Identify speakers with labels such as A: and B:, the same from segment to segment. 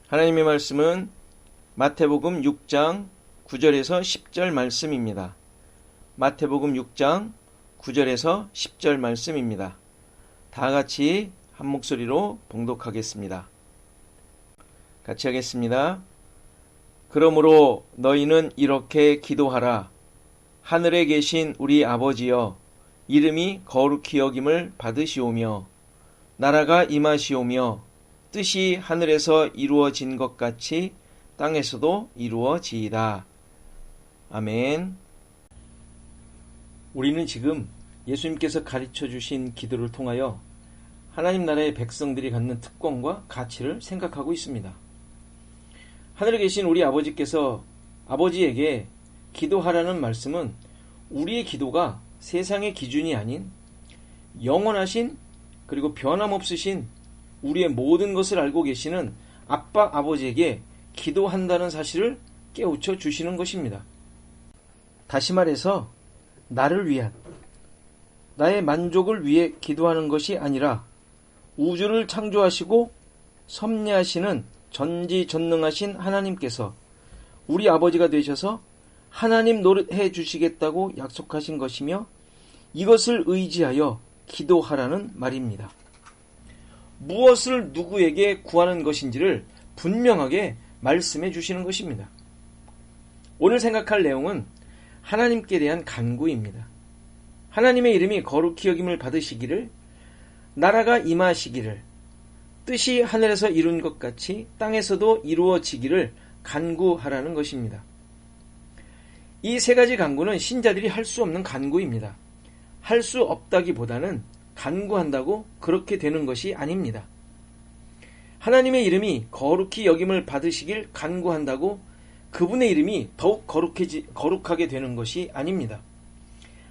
A: 하나님의 말씀은 마태복음 6장 9절에서 10절 말씀입니다. 마태복음 6장 9절에서 10절 말씀입니다. 다 같이 한 목소리로 봉독하겠습니다. 같이 하겠습니다. 그러므로 너희는 이렇게 기도하라. 하늘에 계신 우리 아버지여, 이름이 거룩히 여김을 받으시오며 나라가 임하시오며 뜻이 하늘에서 이루어진 것 같이 땅에서도 이루어지이다. 아멘. 우리는 지금 예수님께서 가르쳐 주신 기도를 통하여 하나님 나라의 백성들이 갖는 특권과 가치를 생각하고 있습니다. 하늘에 계신 우리 아버지께서 아버지에게 기도하라는 말씀은 우리의 기도가 세상의 기준이 아닌 영원하신 그리고 변함없으신 우리의 모든 것을 알고 계시는 아빠 아버지에게 기도한다는 사실을 깨우쳐 주시는 것입니다. 다시 말해서 나를 위한, 나의 만족을 위해 기도하는 것이 아니라 우주를 창조하시고 섭리하시는 전지전능하신 하나님께서 우리 아버지가 되셔서 하나님 노릇해 주시겠다고 약속하신 것이며 이것을 의지하여 기도하라는 말입니다. 무엇을 누구에게 구하는 것인지를 분명하게 말씀해 주시는 것입니다. 오늘 생각할 내용은 하나님께 대한 간구입니다. 하나님의 이름이 거룩히 여김을 받으시기를, 나라가 임하시기를, 뜻이 하늘에서 이룬 것 같이 땅에서도 이루어지기를 간구하라는 것입니다. 이 세 가지 간구는 신자들이 할 수 없는 간구입니다. 할 수 없다기보다는 간구한다고 그렇게 되는 것이 아닙니다. 하나님의 이름이 거룩히 여김을 받으시길 간구한다고 그분의 이름이 더욱 거룩하게 되는 것이 아닙니다.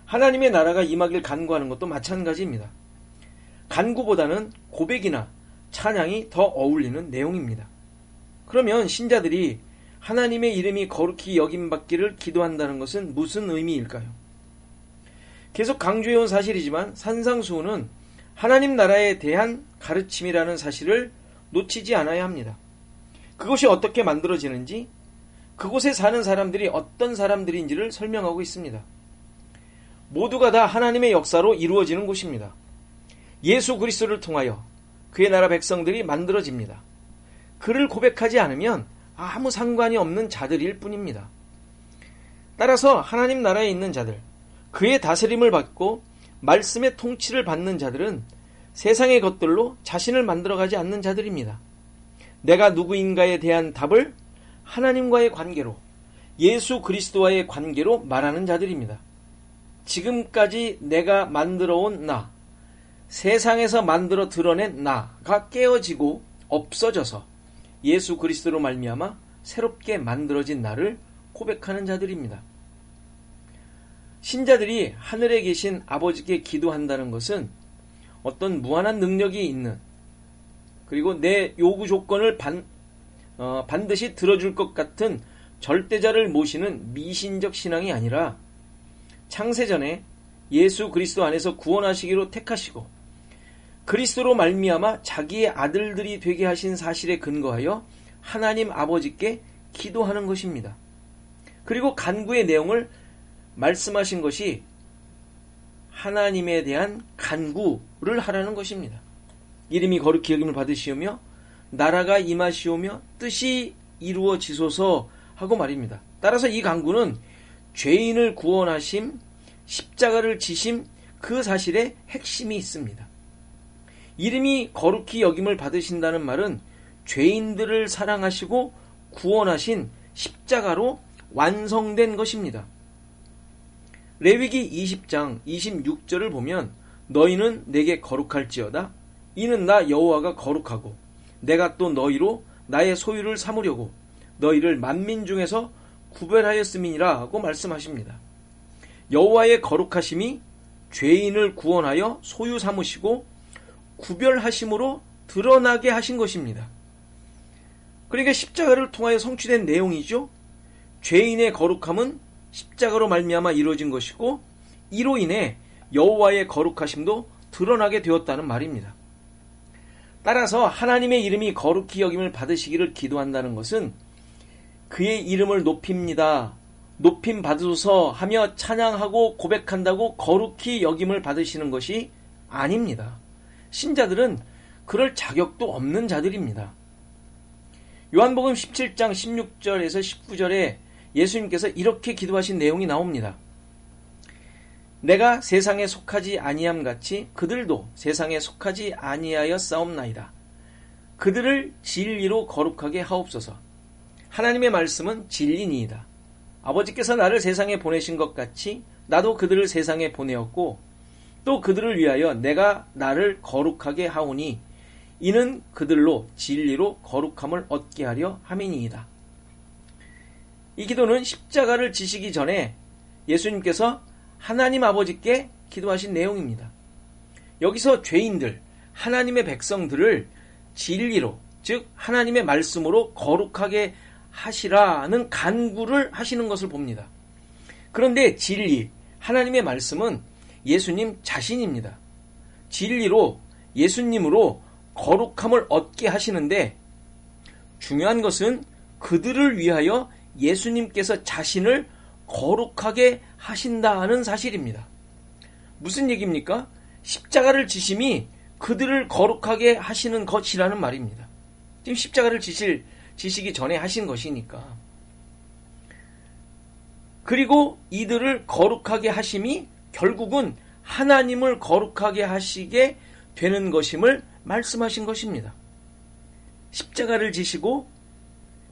A: 하나님의 나라가 임하길 간구하는 것도 마찬가지입니다. 간구보다는 고백이나 찬양이 더 어울리는 내용입니다. 그러면 신자들이 하나님의 이름이 거룩히 여김받기를 기도한다는 것은 무슨 의미일까요? 계속 강조해온 사실이지만 산상수훈은 하나님 나라에 대한 가르침이라는 사실을 놓치지 않아야 합니다. 그것이 어떻게 만들어지는지, 그곳에 사는 사람들이 어떤 사람들인지를 설명하고 있습니다. 모두가 다 하나님의 역사로 이루어지는 곳입니다. 예수 그리스도를 통하여 그의 나라 백성들이 만들어집니다. 그를 고백하지 않으면 아무 상관이 없는 자들일 뿐입니다. 따라서 하나님 나라에 있는 자들, 그의 다스림을 받고 말씀의 통치를 받는 자들은 세상의 것들로 자신을 만들어가지 않는 자들입니다. 내가 누구인가에 대한 답을 하나님과의 관계로, 예수 그리스도와의 관계로 말하는 자들입니다. 지금까지 내가 만들어온 나, 세상에서 만들어 드러낸 나가 깨어지고 없어져서 예수 그리스도로 말미암아 새롭게 만들어진 나를 고백하는 자들입니다. 신자들이 하늘에 계신 아버지께 기도한다는 것은 어떤 무한한 능력이 있는, 그리고 내 요구 조건을 반드시 들어줄 것 같은 절대자를 모시는 미신적 신앙이 아니라 창세전에 예수 그리스도 안에서 구원하시기로 택하시고 그리스도로 말미암아 자기의 아들들이 되게 하신 사실에 근거하여 하나님 아버지께 기도하는 것입니다. 그리고 간구의 내용을 말씀하신 것이 하나님에 대한 간구를 하라는 것입니다. 이름이 거룩히 여김을 받으시오며 나라가 임하시오며 뜻이 이루어지소서 하고 말입니다. 따라서 이 간구는 죄인을 구원하심, 십자가를 지심, 그 사실에 핵심이 있습니다. 이름이 거룩히 여김을 받으신다는 말은 죄인들을 사랑하시고 구원하신 십자가로 완성된 것입니다. 레위기 20장 26절을 보면 너희는 내게 거룩할지어다. 이는 나 여호와가 거룩하고 내가 또 너희로 나의 소유를 삼으려고 너희를 만민 중에서 구별하였음이니라 하고 말씀하십니다. 여호와의 거룩하심이 죄인을 구원하여 소유 삼으시고 구별하심으로 드러나게 하신 것입니다. 그러니까 십자가를 통하여 성취된 내용이죠. 죄인의 거룩함은 십자가로 말미암아 이루어진 것이고 이로 인해 여호와의 거룩하심도 드러나게 되었다는 말입니다. 따라서 하나님의 이름이 거룩히 여김을 받으시기를 기도한다는 것은 그의 이름을 높입니다. 높임 받으소서 하며 찬양하고 고백한다고 거룩히 여김을 받으시는 것이 아닙니다. 신자들은 그럴 자격도 없는 자들입니다. 요한복음 17장 16절에서 19절에 예수님께서 이렇게 기도하신 내용이 나옵니다. 내가 세상에 속하지 아니함 같이 그들도 세상에 속하지 아니하여 싸움나이다. 그들을 진리로 거룩하게 하옵소서. 하나님의 말씀은 진리니이다. 아버지께서 나를 세상에 보내신 것 같이 나도 그들을 세상에 보내었고 또 그들을 위하여 내가 나를 거룩하게 하오니 이는 그들로 진리로 거룩함을 얻게 하려 함이니이다. 이 기도는 십자가를 지시기 전에 예수님께서 하나님 아버지께 기도하신 내용입니다. 여기서 죄인들, 하나님의 백성들을 진리로, 즉 하나님의 말씀으로 거룩하게 하시라는 간구를 하시는 것을 봅니다. 그런데 진리, 하나님의 말씀은 예수님 자신입니다. 진리로, 예수님으로 거룩함을 얻게 하시는데 중요한 것은 그들을 위하여 예수님께서 자신을 거룩하게 하신다는 사실입니다. 무슨 얘기입니까? 십자가를 지심이 그들을 거룩하게 하시는 것이라는 말입니다. 지금 십자가를 지시기 전에 하신 것이니까. 그리고 이들을 거룩하게 하심이 결국은 하나님을 거룩하게 하시게 되는 것임을 말씀하신 것입니다. 십자가를 지시고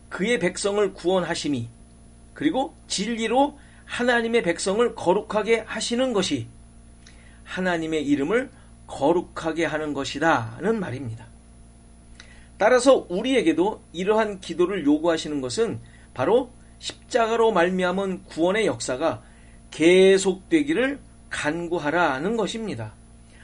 A: 그의 백성을 구원하심이 그리고 진리로 하나님의 백성을 거룩하게 하시는 것이 하나님의 이름을 거룩하게 하는 것이다는 말입니다. 따라서 우리에게도 이러한 기도를 요구하시는 것은 바로 십자가로 말미암은 구원의 역사가 계속되기를 간구하라는 것입니다.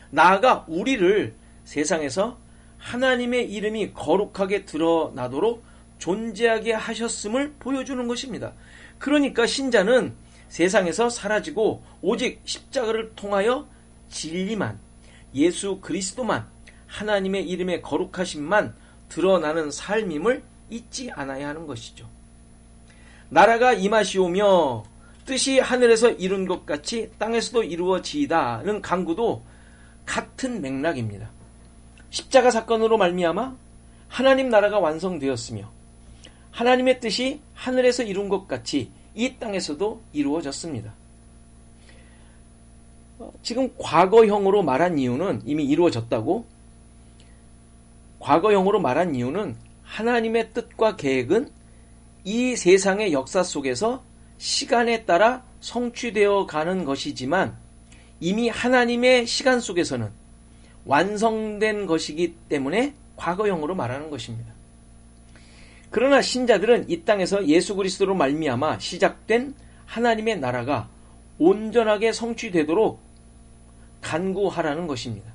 A: 나아가 우리를 세상에서 하나님의 이름이 거룩하게 드러나도록 존재하게 하셨음을 보여주는 것입니다. 그러니까 신자는 세상에서 사라지고 오직 십자가를 통하여 진리만, 예수 그리스도만, 하나님의 이름의 거룩하심만 드러나는 삶임을 잊지 않아야 하는 것이죠. 나라가 임하시오며 뜻이 하늘에서 이룬 것 같이 땅에서도 이루어지이다는 간구도 같은 맥락입니다. 십자가 사건으로 말미암아 하나님 나라가 완성되었으며 하나님의 뜻이 하늘에서 이룬 것 같이 이 땅에서도 이루어졌습니다. 지금 과거형으로 말한 이유는 이미 이루어졌다고? 과거형으로 말한 이유는 하나님의 뜻과 계획은 이 세상의 역사 속에서 시간에 따라 성취되어 가는 것이지만 이미 하나님의 시간 속에서는 완성된 것이기 때문에 과거형으로 말하는 것입니다. 그러나 신자들은 이 땅에서 예수 그리스도로 말미암아 시작된 하나님의 나라가 온전하게 성취되도록 간구하라는 것입니다.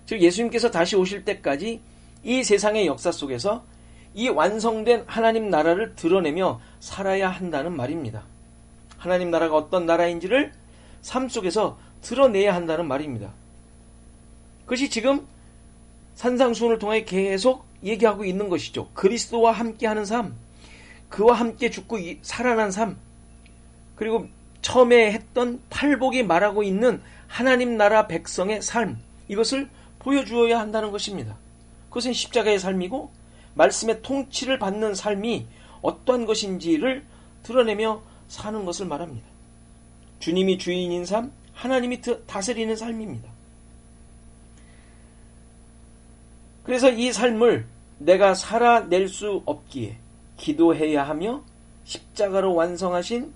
A: 즉 예수님께서 다시 오실 때까지 이 세상의 역사 속에서 이 완성된 하나님 나라를 드러내며 살아야 한다는 말입니다. 하나님 나라가 어떤 나라인지를 삶 속에서 드러내야 한다는 말입니다. 그것이 지금 산상수훈을 통해 계속 얘기하고 있는 것이죠. 그리스도와 함께하는 삶, 그와 함께 죽고 살아난 삶, 그리고 처음에 했던 팔복이 말하고 있는 하나님 나라 백성의 삶, 이것을 보여주어야 한다는 것입니다. 그것은 십자가의 삶이고 말씀의 통치를 받는 삶이 어떠한 것인지를 드러내며 사는 것을 말합니다. 주님이 주인인 삶, 하나님이 다스리는 삶입니다. 그래서 이 삶을 내가 살아낼 수 없기에 기도해야 하며 십자가로 완성하신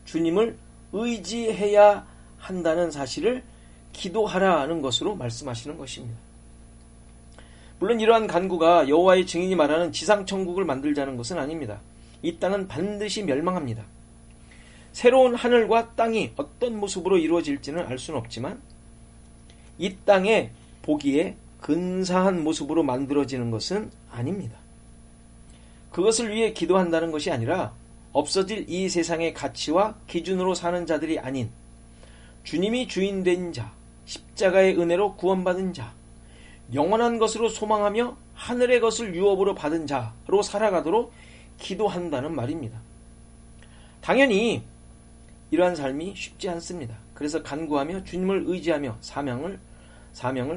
A: 주님을 의지해야 한다는 사실을 기도하라는 것으로 말씀하시는 것입니다. 물론 이러한 간구가 여호와의 증인이 말하는 지상천국을 만들자는 것은 아닙니다. 이 땅은 반드시 멸망합니다. 새로운 하늘과 땅이 어떤 모습으로 이루어질지는 알 수는 없지만 이 땅에 보기에 근사한 모습으로 만들어지는 것은 아닙니다. 그것을 위해 기도한다는 것이 아니라 없어질 이 세상의 가치와 기준으로 사는 자들이 아닌 주님이 주인된 자, 십자가의 은혜로 구원받은 자, 영원한 것으로 소망하며 하늘의 것을 유업으로 받은 자로 살아가도록 기도한다는 말입니다. 당연히 이러한 삶이 쉽지 않습니다. 그래서 간구하며 주님을 의지하며 사명을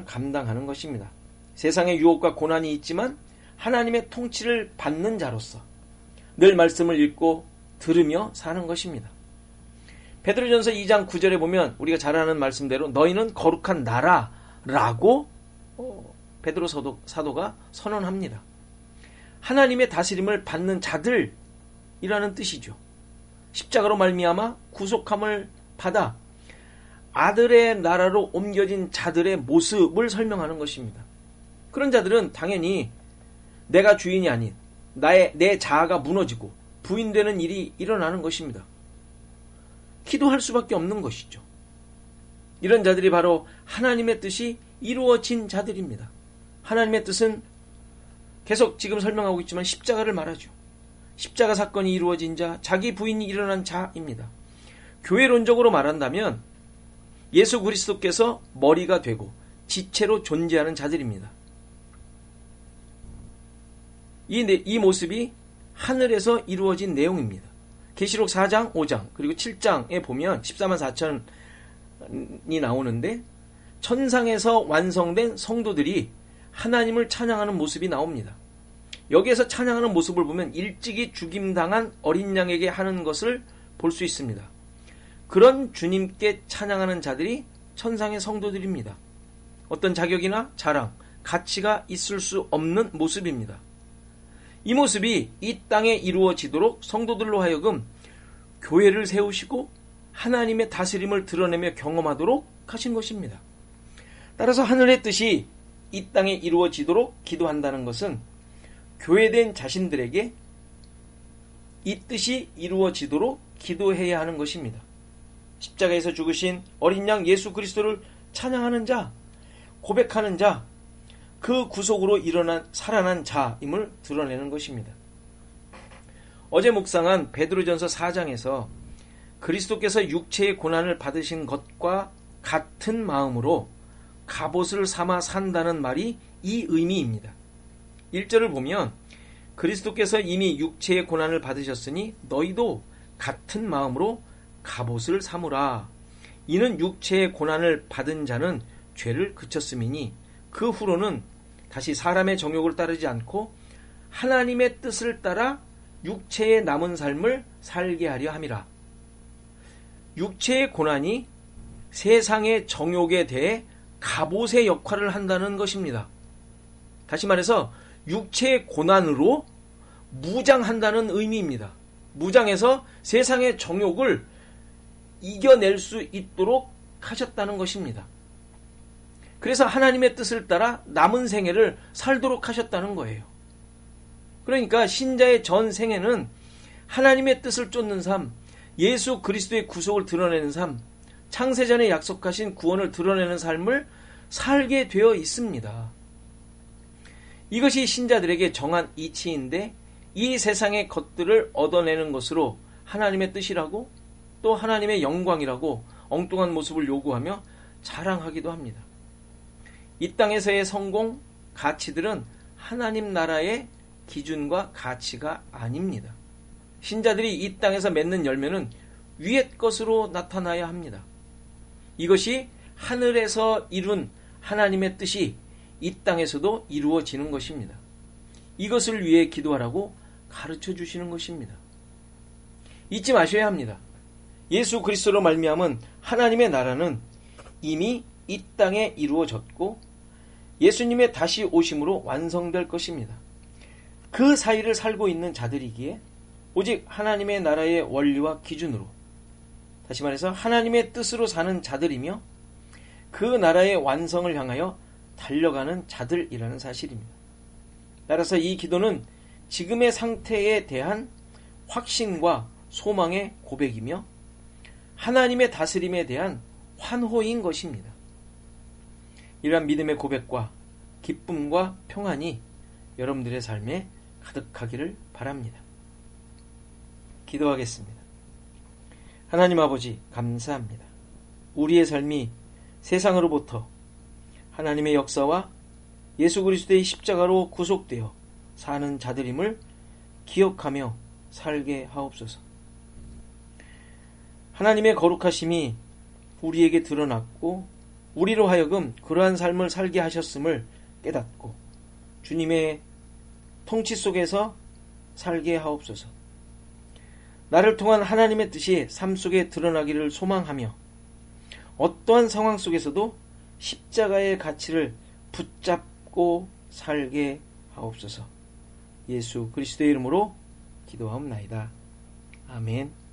A: 감당하는 것입니다. 세상의 유혹과 고난이 있지만 하나님의 통치를 받는 자로서 늘 말씀을 읽고 들으며 사는 것입니다. 베드로전서 2장 9절에 보면 우리가 잘 아는 말씀대로 너희는 거룩한 나라라고 베드로 사도가 선언합니다. 하나님의 다스림을 받는 자들이라는 뜻이죠. 십자가로 말미암아 구속함을 받아 아들의 나라로 옮겨진 자들의 모습을 설명하는 것입니다. 그런 자들은 당연히 내가 주인이 아닌 내 자아가 무너지고 부인되는 일이 일어나는 것입니다. 기도할 수밖에 없는 것이죠. 이런 자들이 바로 하나님의 뜻이 이루어진 자들입니다. 하나님의 뜻은 계속 지금 설명하고 있지만 십자가를 말하죠. 십자가 사건이 이루어진 자, 자기 부인이 일어난 자입니다. 교회론적으로 말한다면 예수 그리스도께서 머리가 되고 지체로 존재하는 자들입니다. 이 모습이 하늘에서 이루어진 내용입니다. 계시록 4장, 5장, 그리고 7장에 보면 14만 4천이 나오는데 천상에서 완성된 성도들이 하나님을 찬양하는 모습이 나옵니다. 여기에서 찬양하는 모습을 보면 일찍이 죽임당한 어린 양에게 하는 것을 볼 수 있습니다. 그런 주님께 찬양하는 자들이 천상의 성도들입니다. 어떤 자격이나 자랑, 가치가 있을 수 없는 모습입니다. 이 모습이 이 땅에 이루어지도록 성도들로 하여금 교회를 세우시고 하나님의 다스림을 드러내며 경험하도록 하신 것입니다. 따라서 하늘의 뜻이 이 땅에 이루어지도록 기도한다는 것은 교회된 자신들에게 이 뜻이 이루어지도록 기도해야 하는 것입니다. 십자가에서 죽으신 어린 양 예수 그리스도를 찬양하는 자, 고백하는 자, 그 구속으로 살아난 자임을 드러내는 것입니다. 어제 묵상한 베드로전서 4장에서 그리스도께서 육체의 고난을 받으신 것과 같은 마음으로 갑옷을 삼아 산다는 말이 이 의미입니다. 1절을 보면 그리스도께서 이미 육체의 고난을 받으셨으니 너희도 같은 마음으로 갑옷을 삼으라. 이는 육체의 고난을 받은 자는 죄를 그쳤음이니 그 후로는 다시 사람의 정욕을 따르지 않고 하나님의 뜻을 따라 육체의 남은 삶을 살게 하려 함이라. 육체의 고난이 세상의 정욕에 대해 갑옷의 역할을 한다는 것입니다. 다시 말해서 육체의 고난으로 무장한다는 의미입니다. 무장해서 세상의 정욕을 이겨낼 수 있도록 하셨다는 것입니다. 그래서 하나님의 뜻을 따라 남은 생애를 살도록 하셨다는 거예요. 그러니까 신자의 전 생애는 하나님의 뜻을 쫓는 삶, 예수 그리스도의 구속을 드러내는 삶, 창세전에 약속하신 구원을 드러내는 삶을 살게 되어 있습니다. 이것이 신자들에게 정한 이치인데 이 세상의 것들을 얻어내는 것으로 하나님의 뜻이라고 또 하나님의 영광이라고 엉뚱한 모습을 요구하며 자랑하기도 합니다. 이 땅에서의 성공, 가치들은 하나님 나라의 기준과 가치가 아닙니다. 신자들이 이 땅에서 맺는 열매는 위의 것으로 나타나야 합니다. 이것이 하늘에서 이룬 하나님의 뜻이 이 땅에서도 이루어지는 것입니다. 이것을 위해 기도하라고 가르쳐 주시는 것입니다. 잊지 마셔야 합니다. 예수 그리스도로 말미암은 하나님의 나라는 이미 이 땅에 이루어졌고 예수님의 다시 오심으로 완성될 것입니다. 그 사이를 살고 있는 자들이기에 오직 하나님의 나라의 원리와 기준으로, 다시 말해서 하나님의 뜻으로 사는 자들이며 그 나라의 완성을 향하여 달려가는 자들이라는 사실입니다. 따라서 이 기도는 지금의 상태에 대한 확신과 소망의 고백이며 하나님의 다스림에 대한 환호인 것입니다. 이러한 믿음의 고백과 기쁨과 평안이 여러분들의 삶에 가득하기를 바랍니다. 기도하겠습니다. 하나님 아버지, 감사합니다. 우리의 삶이 세상으로부터 하나님의 역사와 예수 그리스도의 십자가로 구속되어 사는 자들임을 기억하며 살게 하옵소서. 하나님의 거룩하심이 우리에게 드러났고 우리로 하여금 그러한 삶을 살게 하셨음을 깨닫고 주님의 통치 속에서 살게 하옵소서. 나를 통한 하나님의 뜻이 삶 속에 드러나기를 소망하며 어떠한 상황 속에서도 십자가의 가치를 붙잡고 살게 하옵소서. 예수 그리스도의 이름으로 기도하옵나이다. 아멘.